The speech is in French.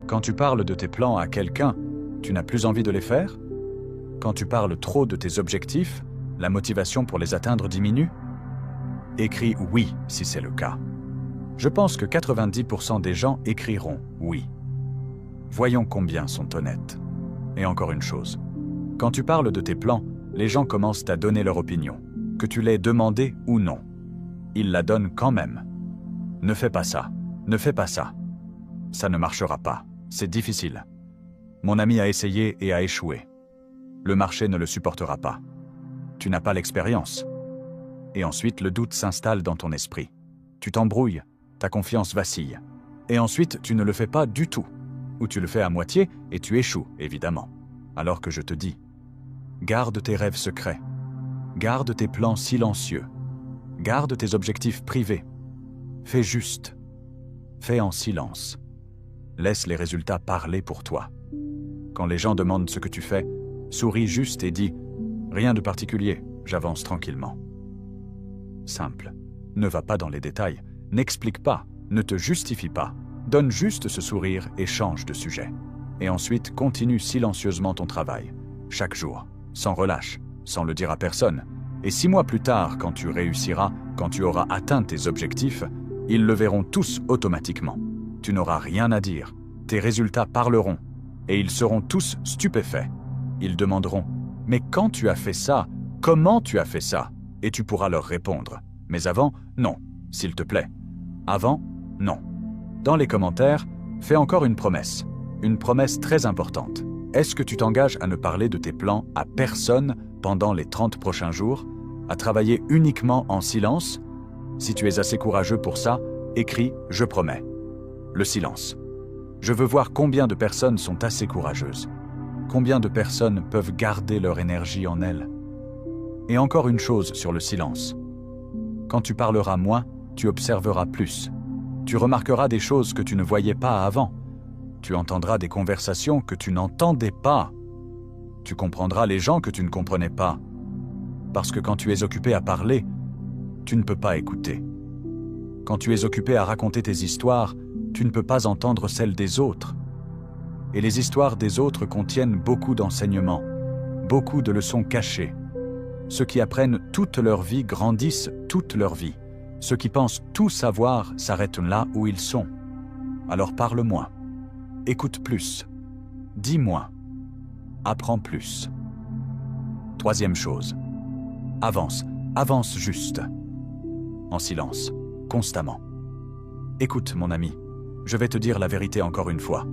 Quand tu parles de tes plans à quelqu'un, tu n'as plus envie de les faire? Quand tu parles trop de tes objectifs, la motivation pour les atteindre diminue? Écris oui si c'est le cas. Je pense que 90% des gens écriront oui. Voyons combien sont honnêtes. Et encore une chose. Quand tu parles de tes plans, les gens commencent à donner leur opinion, que tu l'aies demandé ou non. Ils la donnent quand même. Ne fais pas ça, ne fais pas ça. Ça ne marchera pas, c'est difficile. Mon ami a essayé et a échoué. Le marché ne le supportera pas. Tu n'as pas l'expérience. Et ensuite, le doute s'installe dans ton esprit. Tu t'embrouilles, ta confiance vacille. Et ensuite, tu ne le fais pas du tout. Ou tu le fais à moitié et tu échoues, évidemment. Alors que je te dis, garde tes rêves secrets. Garde tes plans silencieux. Garde tes objectifs privés. Fais juste. Fais en silence. Laisse les résultats parler pour toi. Quand les gens demandent ce que tu fais, souris juste et dis « Rien de particulier, j'avance tranquillement ». Simple. Ne va pas dans les détails, n'explique pas, ne te justifie pas. Donne juste ce sourire et change de sujet. Et ensuite, continue silencieusement ton travail, chaque jour, sans relâche, sans le dire à personne. Et 6 mois plus tard, quand tu réussiras, quand tu auras atteint tes objectifs, ils le verront tous automatiquement. Tu n'auras rien à dire, tes résultats parleront, et ils seront tous stupéfaits. Ils demanderont « Mais quand tu as fait ça, comment tu as fait ça ?» Et tu pourras leur répondre. Mais avant, non, s'il te plaît. Avant, non. Dans les commentaires, fais encore une promesse très importante. Est-ce que tu t'engages à ne parler de tes plans à personne pendant les 30 prochains jours, à travailler uniquement en silence? Si tu es assez courageux pour ça, écris « Je promets ». Le silence. Je veux voir combien de personnes sont assez courageuses. Combien de personnes peuvent garder leur énergie en elles. Et encore une chose sur le silence. Quand tu parleras moins, tu observeras plus. Tu remarqueras des choses que tu ne voyais pas avant. Tu entendras des conversations que tu n'entendais pas. Tu comprendras les gens que tu ne comprenais pas. Parce que quand tu es occupé à parler, tu ne peux pas écouter. Quand tu es occupé à raconter tes histoires, tu ne peux pas entendre celles des autres. Et les histoires des autres contiennent beaucoup d'enseignements, beaucoup de leçons cachées. Ceux qui apprennent toute leur vie grandissent toute leur vie. Ceux qui pensent tout savoir s'arrêtent là où ils sont. Alors parle moins, écoute plus, dis moins, apprends plus. Troisième chose, avance juste, en silence, constamment. Écoute mon ami, je vais te dire la vérité encore une fois.